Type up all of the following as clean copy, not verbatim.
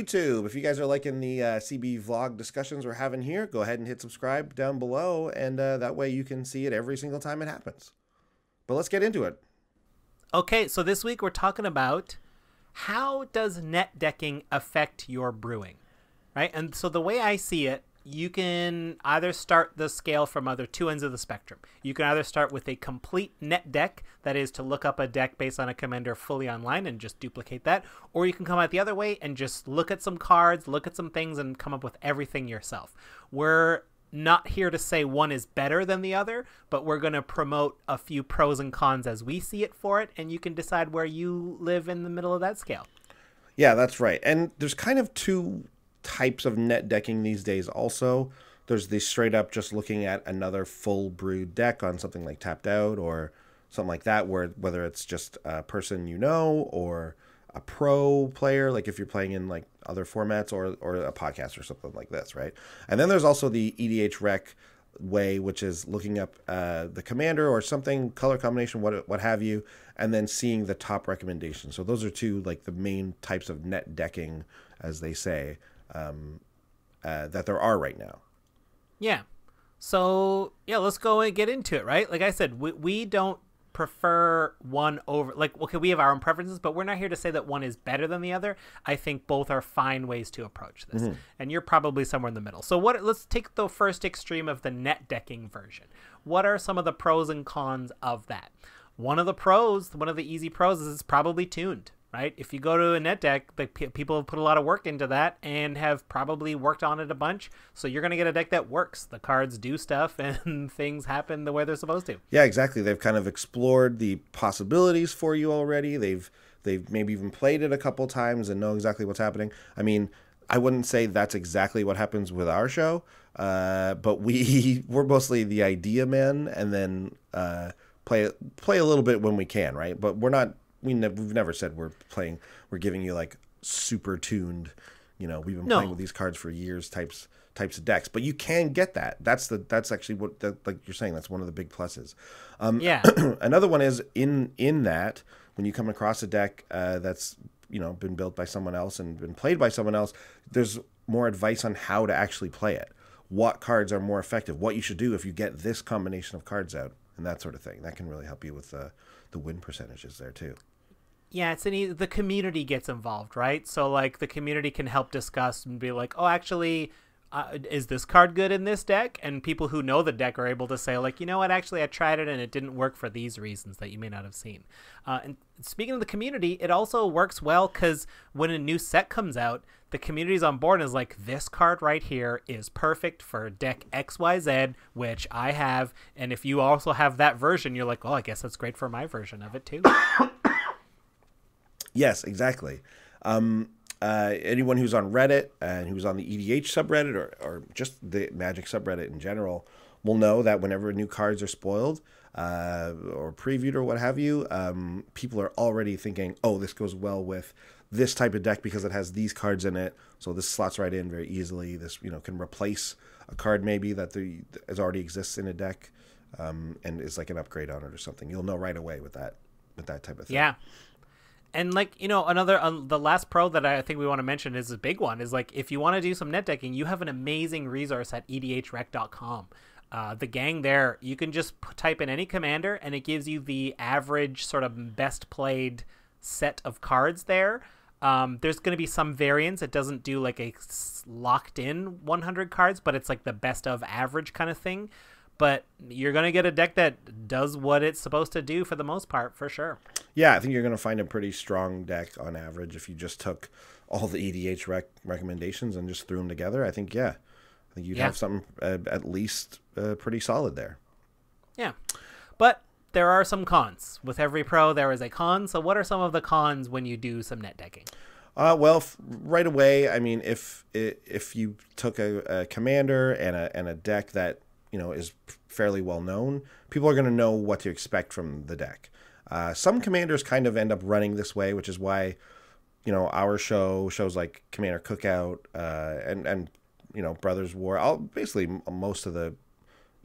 YouTube. If you guys are liking the CB vlog discussions we're having here, go ahead and hit subscribe down below, and that way you can see it every single time it happens. But let's get into it. Okay, so this week we're talking about how does net decking affect your brewing, right? And so the way I see it, you can either start the scale from either two ends of the spectrum. You can either start with a complete net deck, that is to look up a deck based on a commander fully online and just duplicate that, or you can come out the other way and just look at some cards, look at some things, and come up with everything yourself. We're not here to say one is better than the other, but we're going to promote a few pros and cons as we see it for it, and you can decide where you live in the middle of that scale. Yeah, that's right. And there's kind of two types of net decking these days also. There's the straight up just looking at another full brewed deck on something like Tapped Out or something like that, where whether it's just a person you know or a pro player, like if you're playing in like other formats or a podcast or something like this, right? And then there's also the EDH rec way, which is looking up the commander or something, color combination, what have you, and then seeing the top recommendation. So those are two like the main types of net decking, as they say, that there are right now. Yeah. So yeah, let's go and get into it, right? Like I said, we don't prefer one over, like, okay, we have our own preferences, but we're not here to say that one is better than the other. I think both are fine ways to approach this. And you're probably somewhere in the middle. So let's take the first extreme of the net decking version. What are some of the pros and cons of that? One of the easy pros is it's probably tuned, right? If you go to a net deck, people have put a lot of work into that and have probably worked on it a bunch. So you're going to get a deck that works. The cards do stuff and things happen the way they're supposed to. Yeah, exactly. They've kind of explored the possibilities for you already. They've maybe even played it a couple times and know exactly what's happening. I mean, I wouldn't say that's exactly what happens with our show, but we're mostly the idea men, and then play a little bit when we can, right? But we've never said we're giving you like super tuned, we've been playing with these cards for years types of decks, but you can get that. That's actually what, like you're saying, that's one of the big pluses. Yeah. Another one is in that when you come across a deck that's been built by someone else and been played by someone else, there's more advice on how to actually play it, what cards are more effective, what you should do if you get this combination of cards out, and that sort of thing. That can really help you with the win percentages there too. Yeah, the community gets involved, right? So like the community can help discuss and be like, oh, actually, is this card good in this deck? And people who know the deck are able to say like, you know what, actually I tried it and it didn't work for these reasons that you may not have seen. And speaking of the community, it also works well because when a new set comes out, the community's on board and is like, this card right here is perfect for deck XYZ, which I have. And if you also have that version, you're like, oh, I guess that's great for my version of it too. Yes, exactly. Anyone who's on Reddit and who's on the EDH subreddit or just the Magic subreddit in general will know that whenever new cards are spoiled or previewed or what have you, people are already thinking, oh, this goes well with this type of deck because it has these cards in it. So this slots right in very easily. This can replace a card maybe that already exists in a deck and is like an upgrade on it or something. You'll know right away with that type of thing. Yeah. And like, another, the last pro that I think we want to mention is a big one is like, if you want to do some net decking, you have an amazing resource at edhrec.com. The gang there, you can just type in any commander and it gives you the average sort of best played set of cards there. There's going to be some variance. It doesn't do like a locked in 100 cards, but it's like the best of average kind of thing. But you're going to get a deck that does what it's supposed to do for the most part, for sure. Yeah, I think you're going to find a pretty strong deck on average if you just took all the EDH recommendations and just threw them together. I think you'd have something at least pretty solid there. Yeah, but there are some cons. With every pro, there is a con. So what are some of the cons when you do some net decking? Well, right away, I mean, if you took a commander and a deck that is fairly well known, people are going to know what to expect from the deck. Some commanders kind of end up running this way, which is why, our shows like Commander Cookout and Brothers War, basically most of the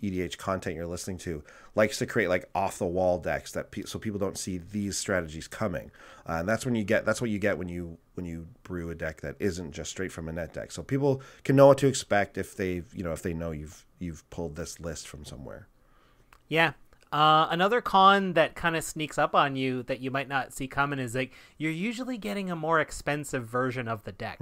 EDH content you're listening to likes to create like off the wall decks that so people don't see these strategies coming, and that's what you get when you brew a deck that isn't just straight from a net deck. So people can know what to expect if they know you've pulled this list from somewhere. Yeah. Another con that kind of sneaks up on you that you might not see coming is like you're usually getting a more expensive version of the deck.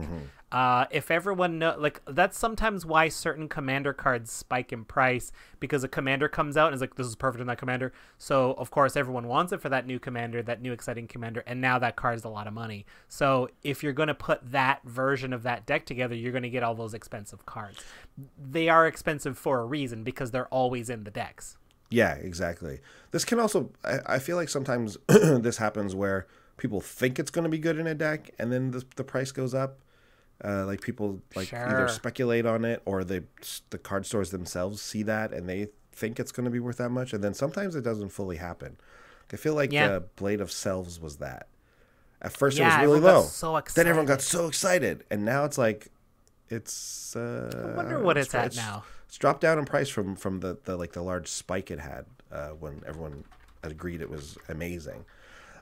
If everyone like that's sometimes why certain commander cards spike in price, because a commander comes out and is like, this is perfect in that commander. So of course everyone wants it for that new commander, that new exciting commander, and now that card is a lot of money. So if you're going to put that version of that deck together, you're going to get all those expensive cards. They are expensive for a reason because they're always in the decks. Yeah, exactly. This can also, I feel like sometimes this happens where people think it's going to be good in a deck and then the price goes up. Like people like either speculate on it or the card stores themselves see that and they think it's going to be worth that much. And then sometimes it doesn't fully happen. I feel like the Blade of Selves was that. At first it was really low. Then everyone got so excited. And now it's like, it's... I wonder what it's at now. It's dropped down in price from the large spike it had when everyone agreed it was amazing.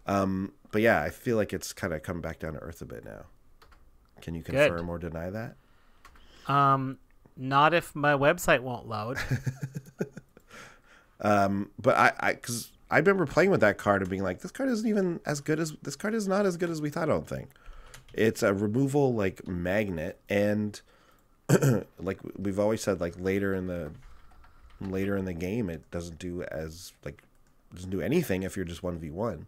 But yeah, I feel like it's kind of come back down to earth a bit now. Can you confirm or deny that? Not if my website won't load. But because I remember playing with that card and being like, this card is not as good as we thought. I don't think it's a removal like magnet and. Like we've always said, like later in the game, it doesn't do anything if you're just 1v1.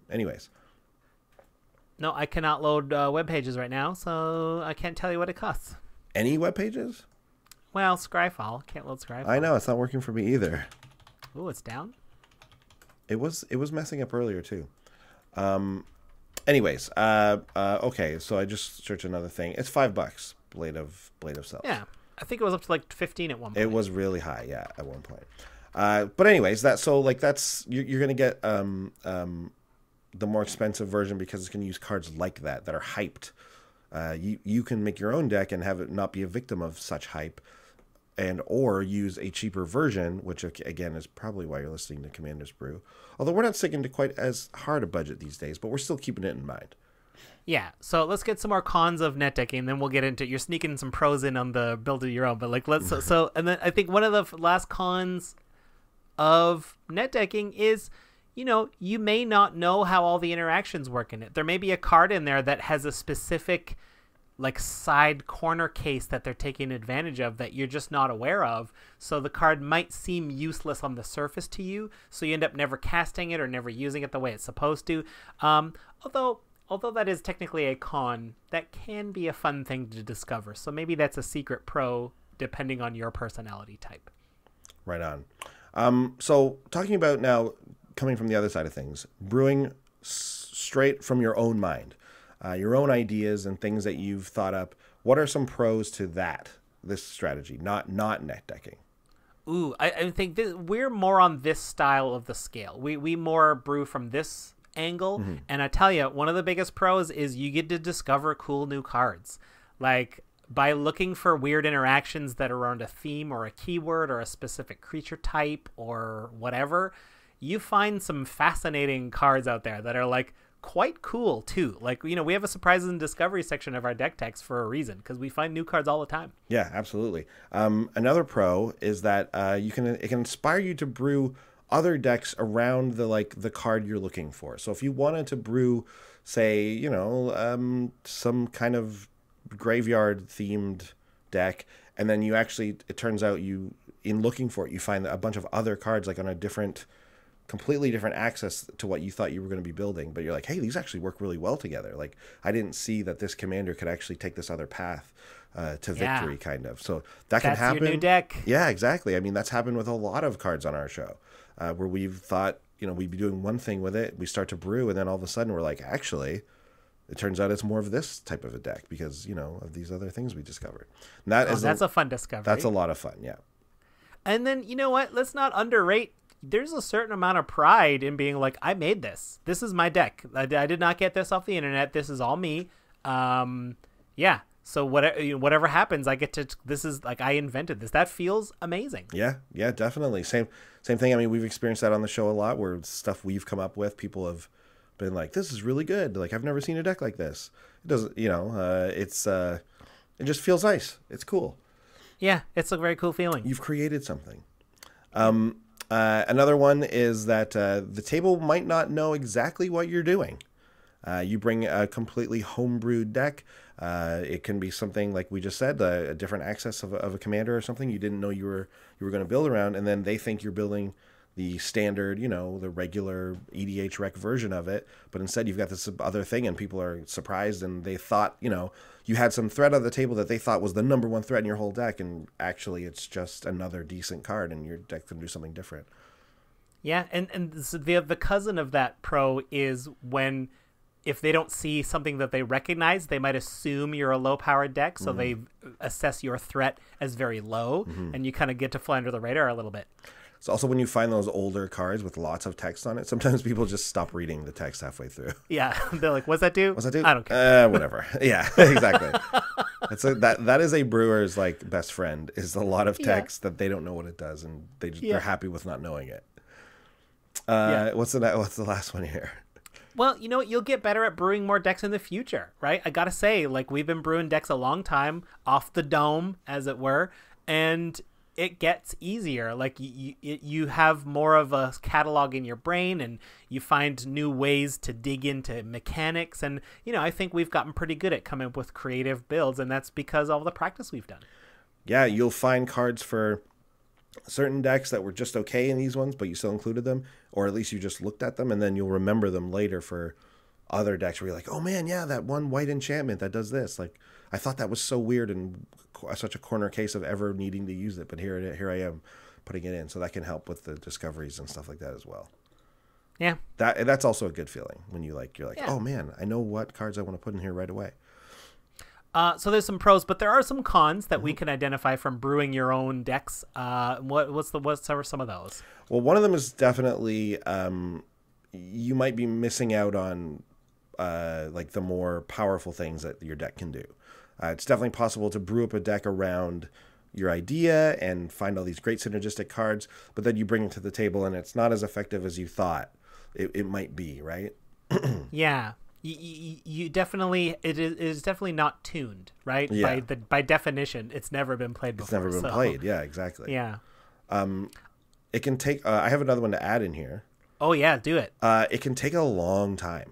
Anyways, no, I cannot load web pages right now, so I can't tell you what it costs. Any web pages? Well, Scryfall can't load Scryfall. I know it's not working for me either. Oh, it's down. It was messing up earlier too. Anyways, okay, so I just searched another thing. It's $5. Blade of Selves. Yeah, I think it was up to like 15 at one point. It was really high, yeah, at one point. But anyways, you're gonna get the more expensive version because it's gonna use cards like that are hyped. You can make your own deck and have it not be a victim of such hype, and or use a cheaper version, which again is probably why you're listening to Commander's Brew. Although we're not sticking to quite as hard a budget these days, but we're still keeping it in mind. Yeah, so let's get some more cons of net decking, and then we'll get into you're sneaking some pros in on the build of your own. But like so and then I think one of the last cons of net decking is, you may not know how all the interactions work in it. There may be a card in there that has a specific like side corner case that they're taking advantage of that you're just not aware of. So the card might seem useless on the surface to you, so you end up never casting it or never using it the way it's supposed to. Although that is technically a con, that can be a fun thing to discover. So maybe that's a secret pro depending on your personality type. Right on. So talking about now, coming from the other side of things, brewing straight from your own mind, your own ideas and things that you've thought up. What are some pros to this strategy, not net decking? Ooh, I think we're more on this style of the scale. We more brew from this angle, and I tell you, one of the biggest pros is you get to discover cool new cards. Like by looking for weird interactions that are around a theme or a keyword or a specific creature type or whatever, you find some fascinating cards out there that are like quite cool too. Like, we have a surprises and discovery section of our deck text for a reason, because we find new cards all the time. Yeah, absolutely. Another pro is that it can inspire you to brew other decks around the card you're looking for. So if you wanted to brew, say, some kind of graveyard themed deck, and then it turns out in looking for it, you find a bunch of other cards like on a completely different axis to what you thought you were going to be building, but you're like, hey, these actually work really well together. Like, I didn't see that this commander could actually take this other path to victory, kind of. So that can happen. That's your new deck. Yeah, exactly. I mean, that's happened with a lot of cards on our show. Where we've thought, we'd be doing one thing with it, we start to brew, and then all of a sudden we're like, actually, it turns out it's more of this type of a deck because, of these other things we discovered. And that's a fun discovery. That's a lot of fun, yeah. And then, you know what? Let's not underrate. There's a certain amount of pride in being like, I made this. This is my deck. I did not get this off the internet. This is all me. Yeah. So whatever happens, I get to. This is like I invented this. That feels amazing. Yeah, yeah, definitely. Same thing. I mean, we've experienced that on the show a lot, where stuff we've come up with, people have been like, "This is really good. Like, I've never seen a deck like this." It doesn't, it just feels nice. It's cool. Yeah, it's a very cool feeling. You've created something. Another one is that the table might not know exactly what you're doing. You bring a completely homebrewed deck. It can be something like we just said, a different access of a commander or something you didn't know you were going to build around, and then they think you're building the standard, the regular EDH rec version of it, but instead you've got this other thing, and people are surprised, and they thought, you had some threat on the table that they thought was the number one threat in your whole deck, and actually it's just another decent card, and your deck can do something different. Yeah, and the cousin of that pro is when, if they don't see something that they recognize, they might assume you're a low-powered deck, so they assess your threat as very low, and you kind of get to fly under the radar a little bit. It's also when you find those older cards with lots of text on it, sometimes people just stop reading the text halfway through. Yeah, they're like, what's that do? What's that do? I don't care. Whatever. Yeah, exactly. That is a brewer's like best friend, is a lot of text that they don't know what it does, and they're happy with not knowing it. What's the last one here? Well, you know what? You'll get better at brewing more decks in the future, right? I gotta say, like, we've been brewing decks a long time, off the dome, as it were, and it gets easier. Like, you have more of a catalog in your brain, and you find new ways to dig into mechanics, and, I think we've gotten pretty good at coming up with creative builds, and that's because of all the practice we've done. Yeah, you'll find cards for certain decks that were just okay in these ones, but you still included them, or at least you just looked at them, and then you'll remember them later for other decks where you're like, oh man, yeah, that one white enchantment that does this. Like, I thought that was so weird and such a corner case of ever needing to use it, but here I am putting it in. So that can help with the discoveries and stuff like that as well. Yeah, that's also a good feeling when you're like, oh man, I know what cards I want to put in here right away. So there's some pros, but there are some cons that we can identify from brewing your own decks. What's some of those? Well, one of them is definitely you might be missing out on like the more powerful things that your deck can do. It's definitely possible to brew up a deck around your idea and find all these great synergistic cards, but then you bring it to the table and it's not as effective as you thought it might be, right? Yeah. You definitely, it is definitely not tuned, right? Yeah. By definition, it's never been played before. It's never been played. Yeah, exactly. Yeah. It can take, I have another one to add in here. Oh yeah, do it. It can take a long time.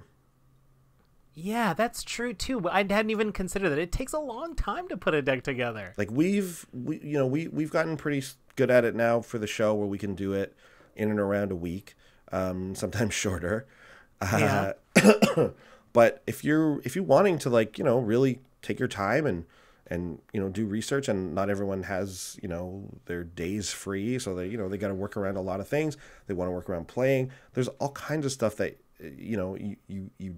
Yeah, that's true too. I hadn't even considered that. It takes a long time to put a deck together. Like we've gotten pretty good at it now for the show, where we can do it in and around a week, sometimes shorter. Yeah. But if you're wanting to really take your time and do research, and not everyone has their days free, so they got to work around a lot of things. They want to work around playing. There's all kinds of stuff that you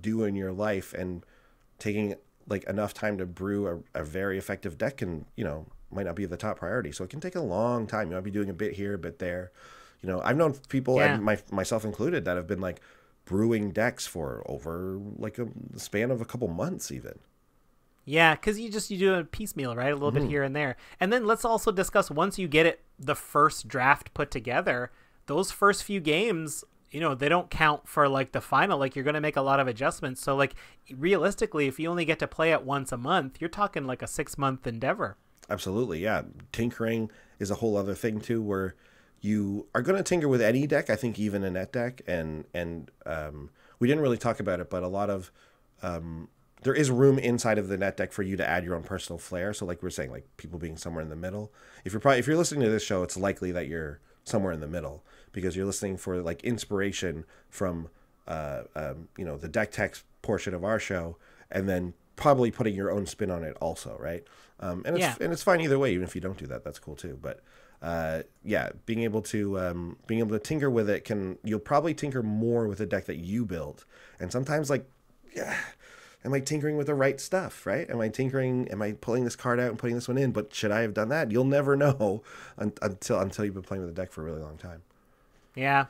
do in your life, and taking like enough time to brew a very effective deck can might not be the top priority. So it can take a long time. You might be doing a bit here, a bit there. I've known people, and myself included, that have been like brewing decks for over like a span of a couple months even. Yeah, because you do a piecemeal, right? A little bit here and there. And then let's also discuss, once you get the first draft put together, those first few games, they don't count for like the final. Like, you're going to make a lot of adjustments. So like, realistically, if you only get to play it once a month, you're talking like a 6-month endeavor. Absolutely. Yeah. Tinkering is a whole other thing too, where you are going to tinker with any deck, I think, even a net deck. And we didn't really talk about it, but a lot of there is room inside of the net deck for you to add your own personal flair. So like we're saying, like people being somewhere in the middle. If you're listening to this show, it's likely that you're somewhere in the middle, because you're listening for like inspiration from the deck text portion of our show, and then probably putting your own spin on it also, right? And it's fine either way. Even if you don't do that, that's cool too. But being able to tinker with it, you'll probably tinker more with a deck that you built. And sometimes am I tinkering with the right stuff, right? Am I pulling this card out and putting this one in, but should I have done that? You'll never know until you've been playing with the deck for a really long time. Yeah.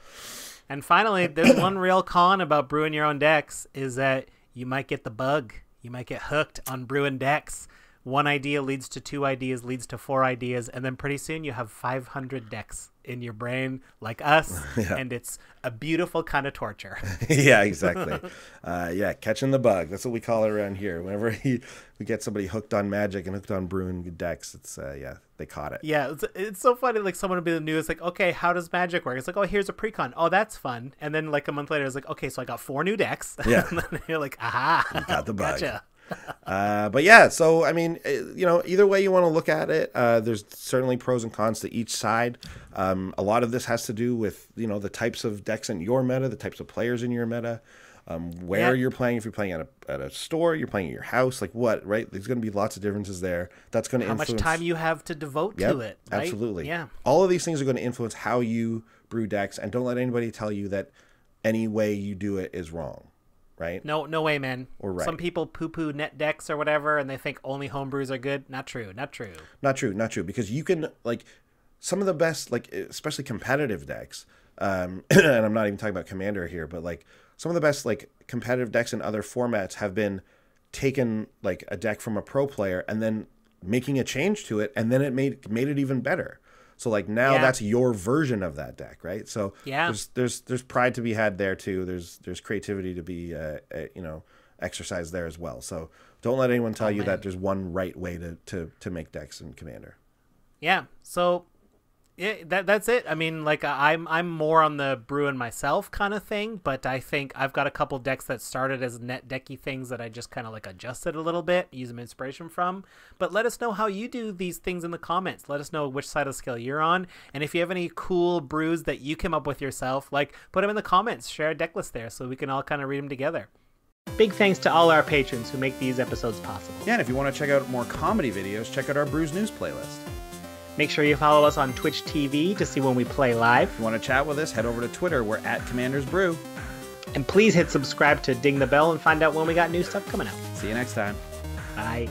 And finally, there's one real con about brewing your own decks, is that you might get the bug. You might get hooked on brewing decks one idea leads to 2 ideas, leads to 4 ideas, and then pretty soon you have 500 decks in your brain like us, and it's a beautiful kind of torture. Yeah, exactly. Catching the bug. That's what we call it around here. Whenever we get somebody hooked on Magic and hooked on brewing decks, it's they caught it. Yeah, it's so funny. Like someone will be in the news, like, okay, how does Magic work? It's like, oh, here's a precon. Oh, that's fun. And then like a month later, it's like, okay, so I got 4 new decks. Yeah, and then you're like, aha, you got the bug. Gotcha. But yeah, so I mean, either way you want to look at it, there's certainly pros and cons to each side. A lot of this has to do with the types of decks in your meta, the types of players in your meta, where you're playing. If you're playing at a store, you're playing at your house, like what, right? There's going to be lots of differences there. That's going to influence how much time you have to devote to it. Right? Absolutely. Yeah. All of these things are going to influence how you brew decks, and don't let anybody tell you that any way you do it is wrong. Right? No way, man. Or right. Some people poo-poo net decks or whatever, and they think only homebrews are good. Not true. Because you can, like, some of the best, like, especially competitive decks, and I'm not even talking about Commander here, but, like, some of the best, like, competitive decks in other formats have been taking, like, a deck from a pro player and then making a change to it, and then it made it even better. So like now that's your version of that deck, right? So there's pride to be had there too. There's creativity to be exercised there as well. So don't let anyone tell you that there's one right way to make decks in Commander. Yeah. So that's it. I mean, like I'm more on the brewing myself kind of thing, but I think I've got a couple decks that started as net decky things that I just kind of like adjusted a little bit, use some inspiration from. But let us know how you do these things in the comments. Let us know which side of the scale you're on, and if you have any cool brews that you came up with yourself, like put them in the comments. Share a deck list there so we can all kind of read them together. Big thanks to all our patrons who make these episodes possible. Yeah, and if you want to check out more comedy videos, check out our Brews News playlist. Make sure you follow us on Twitch TV to see when we play live. If you want to chat with us, head over to Twitter. We're at Commanders Brew. And please hit subscribe to ding the bell and find out when we got new stuff coming out. See you next time. Bye.